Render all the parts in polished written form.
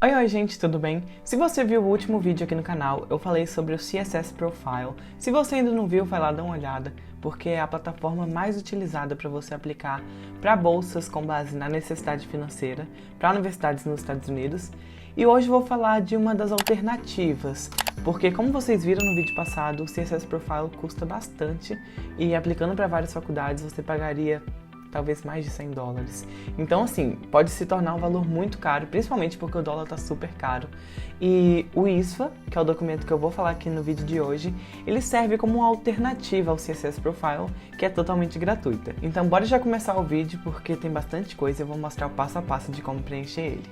Oi, gente, tudo bem? Se você viu o último vídeo aqui no canal, eu falei sobre o CSS Profile. Se você ainda não viu, vai lá dar uma olhada, porque é a plataforma mais utilizada para você aplicar para bolsas com base na necessidade financeira para universidades nos Estados Unidos. E hoje eu vou falar de uma das alternativas, porque como vocês viram no vídeo passado, o CSS Profile custa bastante e aplicando para várias faculdades você pagaria talvez mais de $100. Então, assim, pode se tornar um valor muito caro, principalmente porque o dólar tá super caro. E o ISFA, que é o documento que eu vou falar aqui no vídeo de hoje, ele serve como uma alternativa ao CSS Profile, que é totalmente gratuita. Então, bora já começar o vídeo, porque tem bastante coisa e eu vou mostrar o passo a passo de como preencher ele.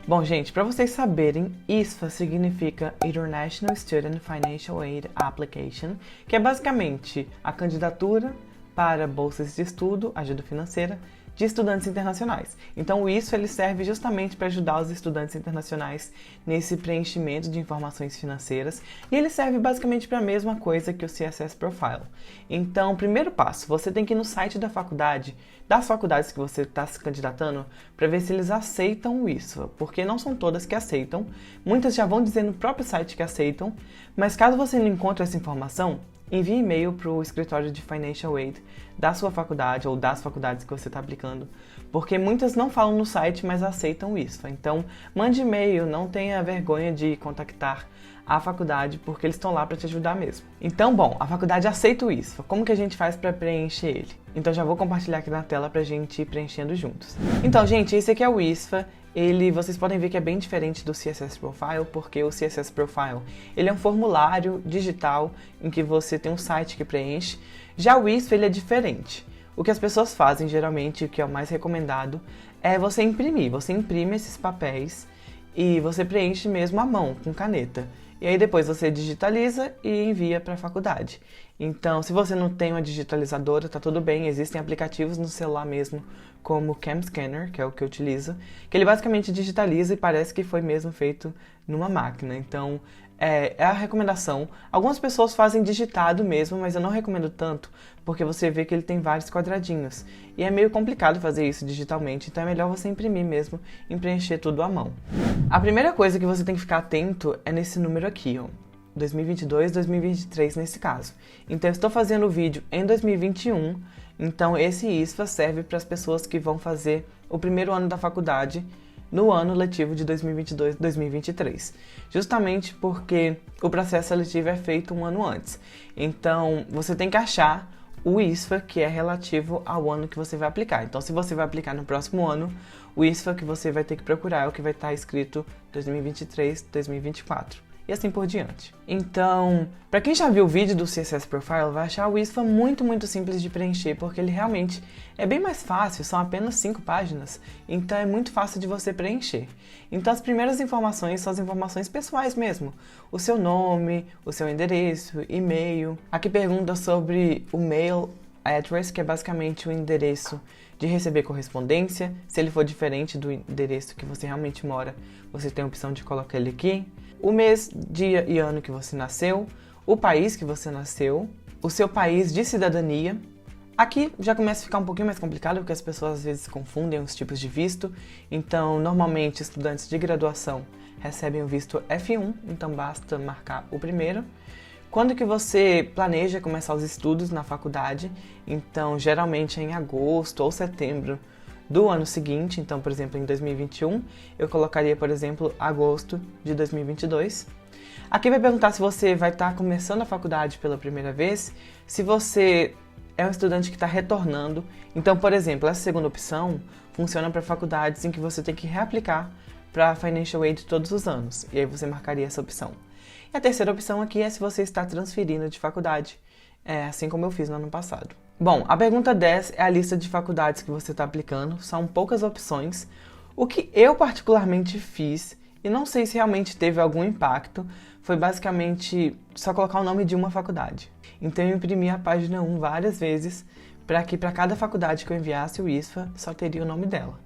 Bom, gente, para vocês saberem, ISFA significa International Student Financial Aid Application, que é basicamente a candidatura para bolsas de estudo, ajuda financeira, de estudantes internacionais. Então o ISFA ele serve justamente para ajudar os estudantes internacionais nesse preenchimento de informações financeiras e ele serve basicamente para a mesma coisa que o CSS Profile. Então, primeiro passo, você tem que ir no site da faculdade, das faculdades que você está se candidatando, para ver se eles aceitam o ISFA, porque não são todas que aceitam, muitas já vão dizer no próprio site que aceitam, mas caso você não encontre essa informação, envie e-mail para o escritório de Financial Aid da sua faculdade ou das faculdades que você está aplicando, porque muitas não falam no site, mas aceitam o ISFA. Então, mande e-mail, não tenha vergonha de contactar a faculdade, porque eles estão lá para te ajudar mesmo. Então, bom, a faculdade aceita o ISFA. Como que a gente faz para preencher ele? Então, já vou compartilhar aqui na tela para a gente ir preenchendo juntos. Então, gente, esse aqui é o ISFA. Vocês podem ver que é bem diferente do CSS Profile, porque o CSS Profile ele é um formulário digital em que você tem um site que preenche. Já o ISFA ele é diferente. O que as pessoas fazem geralmente, o que é o mais recomendado, é você imprimir. Você imprime esses papéis e você preenche mesmo à mão, com caneta. E aí depois você digitaliza e envia para a faculdade. Então, se você não tem uma digitalizadora, tá tudo bem, existem aplicativos no celular mesmo, como o Cam Scanner, que é o que eu utilizo, que ele basicamente digitaliza e parece que foi mesmo feito numa máquina. Então, é a recomendação. Algumas pessoas fazem digitado mesmo, mas eu não recomendo tanto, porque você vê que ele tem vários quadradinhos. E é meio complicado fazer isso digitalmente, então é melhor você imprimir mesmo e preencher tudo à mão. A primeira coisa que você tem que ficar atento é nesse número aqui, ó. 2022, 2023 nesse caso. Então eu estou fazendo o vídeo em 2021, então esse ISFA serve para as pessoas que vão fazer o primeiro ano da faculdade no ano letivo de 2022-2023. Justamente porque o processo seletivo é feito um ano antes. Então você tem que achar o ISFA que é relativo ao ano que você vai aplicar. Então se você vai aplicar no próximo ano, o ISFA que você vai ter que procurar é o que vai estar escrito 2023-2024. E assim por diante. Então, para quem já viu o vídeo do CSS Profile, vai achar o ISFA muito simples de preencher, porque ele realmente é bem mais fácil, são apenas 5 páginas, então é muito fácil de você preencher. Então as primeiras informações são as informações pessoais mesmo, o seu nome, o seu endereço, e-mail. Aqui pergunta sobre o mail address, que é basicamente o endereço de receber correspondência. Se ele for diferente do endereço que você realmente mora, você tem a opção de colocar ele aqui. O mês, dia e ano que você nasceu, o país que você nasceu, o seu país de cidadania. Aqui já começa a ficar um pouquinho mais complicado, porque as pessoas às vezes confundem os tipos de visto. Então, normalmente, estudantes de graduação recebem o visto F1, então basta marcar o primeiro. Quando que você planeja começar os estudos na faculdade? Então, geralmente é em agosto ou setembro do ano seguinte. Então, por exemplo, em 2021, eu colocaria, por exemplo, agosto de 2022. Aqui vai perguntar se você vai estar começando a faculdade pela primeira vez, se você é um estudante que está retornando. Então, por exemplo, essa segunda opção funciona para faculdades em que você tem que reaplicar para a Financial Aid todos os anos, e aí você marcaria essa opção. E a terceira opção aqui é se você está transferindo de faculdade, assim como eu fiz no ano passado. Bom, a pergunta 10 é a lista de faculdades que você está aplicando, são poucas opções. O que eu particularmente fiz, e não sei se realmente teve algum impacto, foi basicamente só colocar o nome de uma faculdade. Então eu imprimi a página 1 várias vezes, para que para cada faculdade que eu enviasse o ISFA, só teria o nome dela.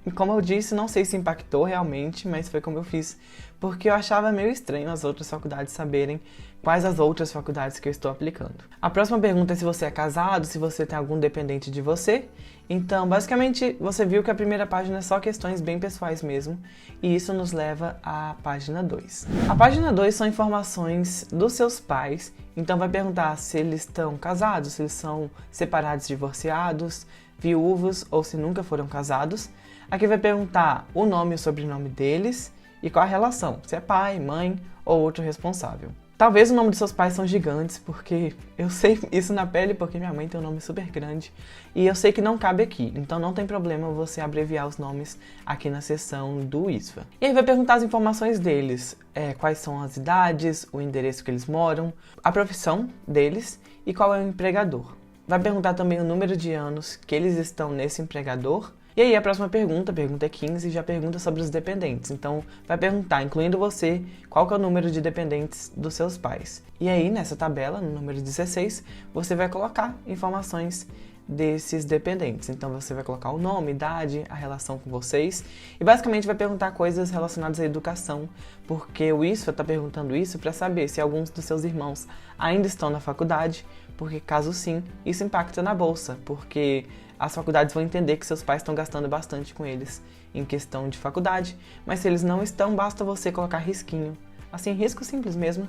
E como eu disse, não sei se impactou realmente, mas foi como eu fiz, porque eu achava meio estranho as outras faculdades saberem quais as outras faculdades que eu estou aplicando. A próxima pergunta é se você é casado, se você tem algum dependente de você. Então, basicamente, você viu que a primeira página é só questões bem pessoais mesmo, e isso nos leva à página 2. A página 2 são informações dos seus pais, então vai perguntar se eles estão casados, se eles são separados, divorciados, viúvos ou se nunca foram casados. Aqui vai perguntar o nome e o sobrenome deles e qual a relação, se é pai, mãe ou outro responsável. Talvez o nome dos seus pais são gigantes, porque eu sei isso na pele, porque minha mãe tem um nome super grande e eu sei que não cabe aqui, então não tem problema você abreviar os nomes aqui na seção do ISFA. E aí vai perguntar as informações deles, quais são as idades, o endereço que eles moram, a profissão deles e qual é o empregador. Vai perguntar também o número de anos que eles estão nesse empregador. E aí a próxima pergunta 15, já pergunta sobre os dependentes. Então vai perguntar, incluindo você, qual que é o número de dependentes dos seus pais. E aí nessa tabela, no número 16, você vai colocar informações desses dependentes. Então você vai colocar o nome, idade, a relação com vocês e basicamente vai perguntar coisas relacionadas à educação, porque o ISFA está perguntando isso para saber se alguns dos seus irmãos ainda estão na faculdade, porque caso sim, isso impacta na bolsa, porque as faculdades vão entender que seus pais estão gastando bastante com eles em questão de faculdade, mas se eles não estão, basta você colocar risquinho, assim, risco simples mesmo,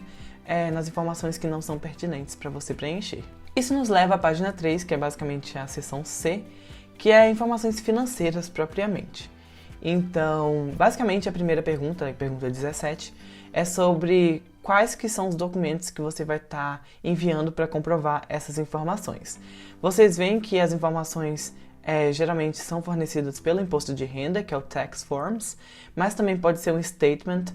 nas informações que não são pertinentes para você preencher. Isso nos leva à página 3, que é basicamente a seção C, que é informações financeiras propriamente. Então, basicamente a primeira pergunta, a pergunta 17, é sobre quais que são os documentos que você vai estar enviando para comprovar essas informações. Vocês veem que as informações geralmente são fornecidas pelo imposto de renda, que é o Tax Forms, mas também pode ser um statement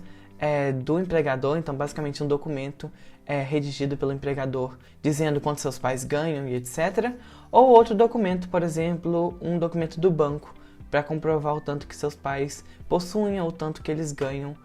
do empregador, então basicamente um documento redigido pelo empregador dizendo quanto seus pais ganham e etc. Ou outro documento, por exemplo, um documento do banco para comprovar o tanto que seus pais possuem ou o tanto que eles ganham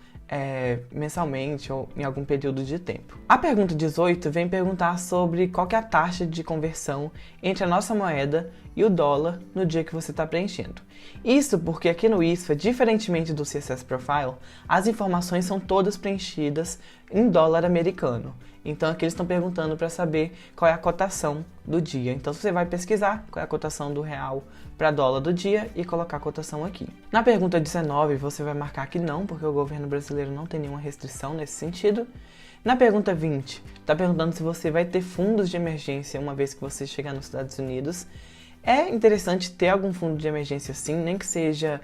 mensalmente ou em algum período de tempo. A pergunta 18 vem perguntar sobre qual que é a taxa de conversão entre a nossa moeda e o dólar no dia que você está preenchendo. Isso porque aqui no ISFA, diferentemente do CSS Profile, as informações são todas preenchidas em dólar americano. Então aqui eles estão perguntando para saber qual é a cotação do dia. Então você vai pesquisar qual é a cotação do real para dólar do dia e colocar a cotação aqui. Na pergunta 19 você vai marcar que não, porque o governo brasileiro não tem nenhuma restrição nesse sentido. Na pergunta 20, está perguntando se você vai ter fundos de emergência uma vez que você chegar nos Estados Unidos. É interessante ter algum fundo de emergência sim, nem que seja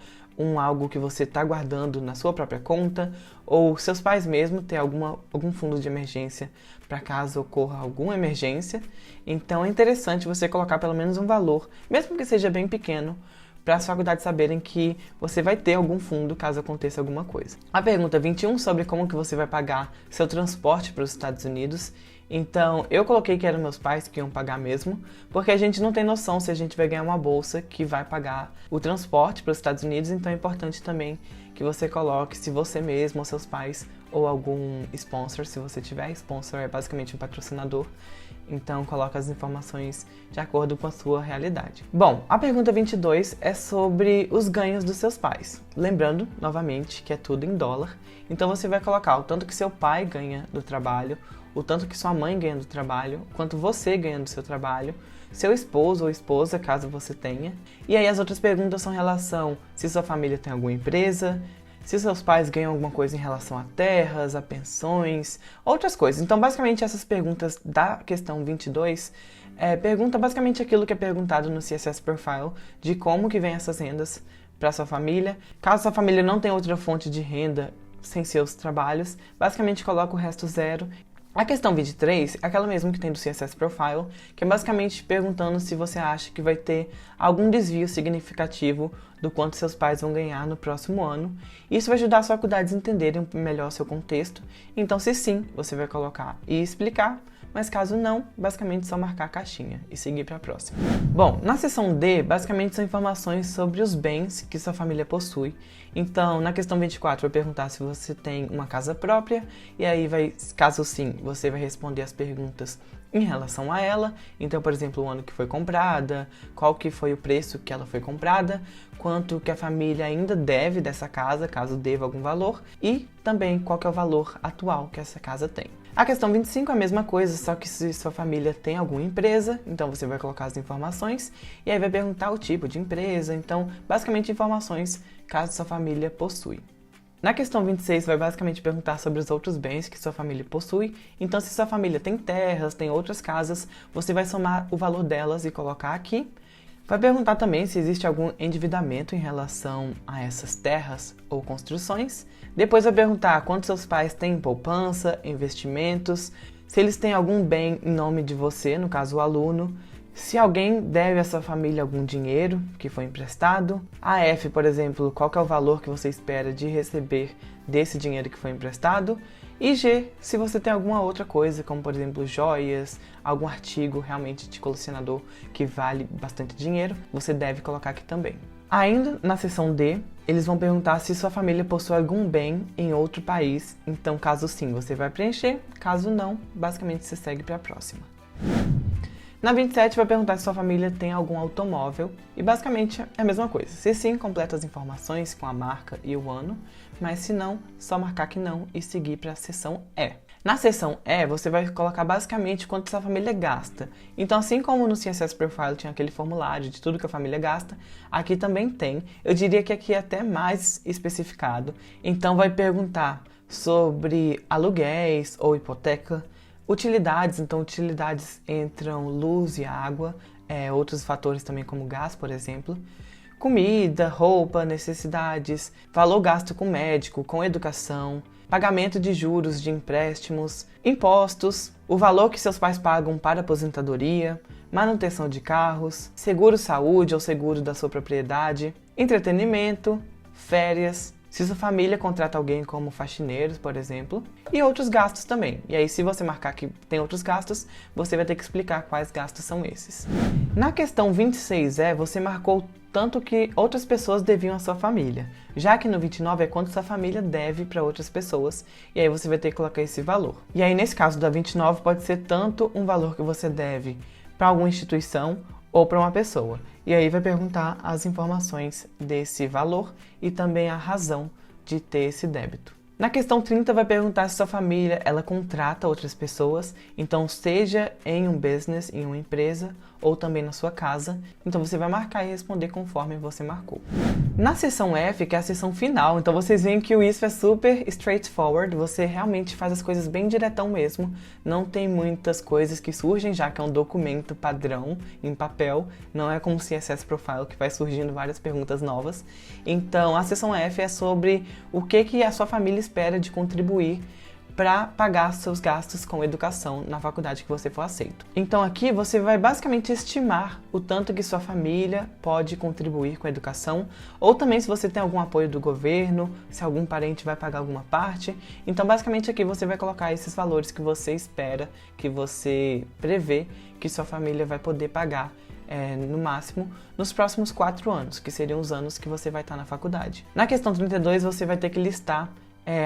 algo que você está guardando na sua própria conta, ou seus pais mesmo ter algum fundo de emergência para caso ocorra alguma emergência. Então é interessante você colocar pelo menos um valor, mesmo que seja bem pequeno, para as faculdades saberem que você vai ter algum fundo caso aconteça alguma coisa. A pergunta 21 sobre como que você vai pagar seu transporte para os Estados Unidos. Então, eu coloquei que eram meus pais que iam pagar mesmo, porque a gente não tem noção se a gente vai ganhar uma bolsa que vai pagar o transporte para os Estados Unidos, então é importante também que você coloque se você mesmo ou seus pais ou algum sponsor, se você tiver sponsor, é basicamente um patrocinador, então coloca as informações de acordo com a sua realidade. Bom, a pergunta 22 é sobre os ganhos dos seus pais. Lembrando, novamente, que é tudo em dólar, então você vai colocar o tanto que seu pai ganha do trabalho, o tanto que sua mãe ganha do trabalho, quanto você ganha do seu trabalho, seu esposo ou esposa, caso você tenha. E aí as outras perguntas são em relação se sua família tem alguma empresa, se seus pais ganham alguma coisa em relação a terras, a pensões, outras coisas. Então, basicamente, essas perguntas da questão 22 pergunta basicamente aquilo que é perguntado no CSS Profile, de como que vem essas rendas para sua família. Caso sua família não tenha outra fonte de renda sem seus trabalhos, basicamente coloca o resto zero. A questão 23 é aquela mesmo que tem do CSS Profile, que é basicamente perguntando se você acha que vai ter algum desvio significativo do quanto seus pais vão ganhar no próximo ano. Isso vai ajudar as faculdades a entenderem melhor o seu contexto. Então, se sim, você vai colocar e explicar, mas caso não, basicamente só marcar a caixinha e seguir para a próxima. Bom, na seção D, basicamente são informações sobre os bens que sua família possui. Então, na questão 24, vai perguntar se você tem uma casa própria, e aí caso sim, você vai responder as perguntas em relação a ela. Então, por exemplo, o ano que foi comprada, qual que foi o preço que ela foi comprada, quanto que a família ainda deve dessa casa, caso deva algum valor, e também qual que é o valor atual que essa casa tem. A questão 25 é a mesma coisa, só que se sua família tem alguma empresa, então você vai colocar as informações e aí vai perguntar o tipo de empresa, então basicamente informações caso sua família possui. Na questão 26 vai basicamente perguntar sobre os outros bens que sua família possui, então se sua família tem terras, tem outras casas, você vai somar o valor delas e colocar aqui. Vai perguntar também se existe algum endividamento em relação a essas terras ou construções. Depois vai perguntar quanto seus pais têm em poupança, investimentos, se eles têm algum bem em nome de você, no caso o aluno, se alguém deve à sua família algum dinheiro que foi emprestado. A F, por exemplo, qual que é o valor que você espera de receber desse dinheiro que foi emprestado. E G, se você tem alguma outra coisa, como por exemplo joias, algum artigo realmente de colecionador que vale bastante dinheiro, você deve colocar aqui também. Ainda na seção D, eles vão perguntar se sua família possui algum bem em outro país, então caso sim, você vai preencher, caso não, basicamente você segue para a próxima. Na 27 vai perguntar se sua família tem algum automóvel e basicamente é a mesma coisa. Se sim, completa as informações com a marca e o ano, mas se não, só marcar que não e seguir para a seção E. Na seção E, você vai colocar basicamente quanto sua família gasta. Então, assim como no CSS Profile tinha aquele formulário de tudo que a família gasta, aqui também tem. Eu diria que aqui é até mais especificado. Então, vai perguntar sobre aluguéis ou hipoteca, utilidades, então utilidades entram luz e água, outros fatores também como gás, por exemplo, comida, roupa, necessidades, valor gasto com médico, com educação, pagamento de juros de empréstimos, impostos, o valor que seus pais pagam para aposentadoria, manutenção de carros, seguro-saúde ou seguro da sua propriedade, entretenimento, férias, se sua família contrata alguém como faxineiros, por exemplo, e outros gastos também. E aí, se você marcar que tem outros gastos, você vai ter que explicar quais gastos são esses. Na questão 26 você marcou tanto que outras pessoas deviam à sua família, já que no 29 é quanto sua família deve para outras pessoas, e aí você vai ter que colocar esse valor. E aí, nesse caso da 29, pode ser tanto um valor que você deve para alguma instituição ou para uma pessoa. E aí vai perguntar as informações desse valor e também a razão de ter esse débito. Na questão 30 vai perguntar se sua família ela contrata outras pessoas, então seja em um business, em uma empresa ou também na sua casa. Então você vai marcar e responder conforme você marcou. Na seção F, que é a seção final, então vocês veem que o ISF é super straightforward, você realmente faz as coisas bem diretão mesmo, não tem muitas coisas que surgem, já que é um documento padrão em papel, não é como o CSS Profile que vai surgindo várias perguntas novas. Então a seção F é sobre o que a sua família espera de contribuir para pagar seus gastos com educação na faculdade que você for aceito. Então aqui você vai basicamente estimar o tanto que sua família pode contribuir com a educação, ou também se você tem algum apoio do governo, se algum parente vai pagar alguma parte. Então basicamente aqui você vai colocar esses valores que você espera, que você prevê que sua família vai poder pagar no máximo, nos próximos 4 anos, que seriam os anos que você vai estar na faculdade. Na questão 32, você vai ter que listar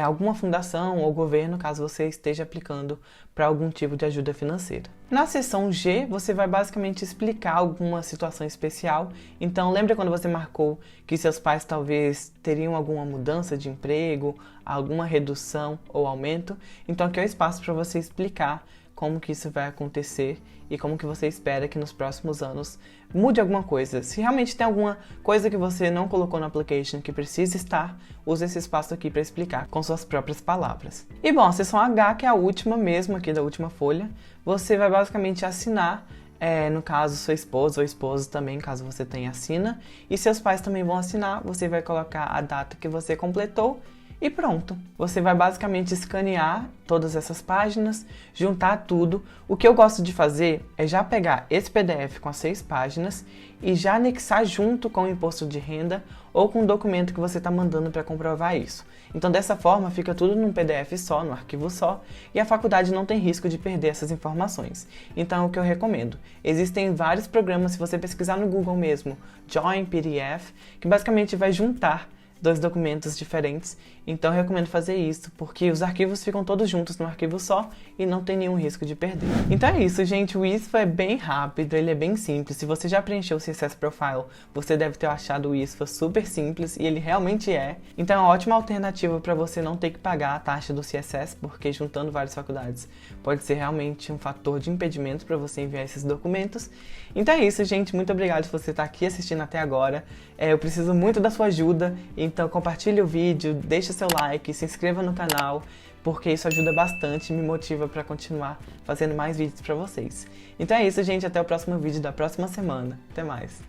alguma fundação ou governo, caso você esteja aplicando para algum tipo de ajuda financeira. Na seção G, você vai basicamente explicar alguma situação especial. Então, lembra quando você marcou que seus pais talvez teriam alguma mudança de emprego, alguma redução ou aumento? Então, aqui é o espaço para você explicar como que isso vai acontecer e como que você espera que nos próximos anos mude alguma coisa. Se realmente tem alguma coisa que você não colocou no application que precisa estar, use esse espaço aqui para explicar com suas próprias palavras. E bom, a seção H, que é a última mesmo aqui da última folha, você vai basicamente assinar, no caso sua esposa ou esposo também, caso você tenha, assina, e seus pais também vão assinar, você vai colocar a data que você completou e pronto. Você vai basicamente escanear todas essas páginas, juntar tudo. O que eu gosto de fazer é já pegar esse PDF com as 6 páginas e já anexar junto com o imposto de renda ou com o documento que você está mandando para comprovar isso. Então dessa forma fica tudo num PDF só, num arquivo só, e a faculdade não tem risco de perder essas informações. Então é o que eu recomendo. Existem vários programas, se você pesquisar no Google mesmo, Join PDF, que basicamente vai juntar dois documentos diferentes. Então eu recomendo fazer isso, porque os arquivos ficam todos juntos num arquivo só e não tem nenhum risco de perder. Então é isso, gente. O ISFA é bem rápido, ele é bem simples. Se você já preencheu o CSS Profile, você deve ter achado o ISFA super simples, e ele realmente é. Então é uma ótima alternativa para você não ter que pagar a taxa do CSS, porque juntando várias faculdades pode ser realmente um fator de impedimento para você enviar esses documentos. Então é isso, gente. Muito obrigado por você estar aqui assistindo até agora. Eu preciso muito da sua ajuda, então compartilhe o vídeo, deixe seu like, se inscreva no canal, porque isso ajuda bastante e me motiva para continuar fazendo mais vídeos para vocês. Então é isso, gente. Até o próximo vídeo da próxima semana. Até mais!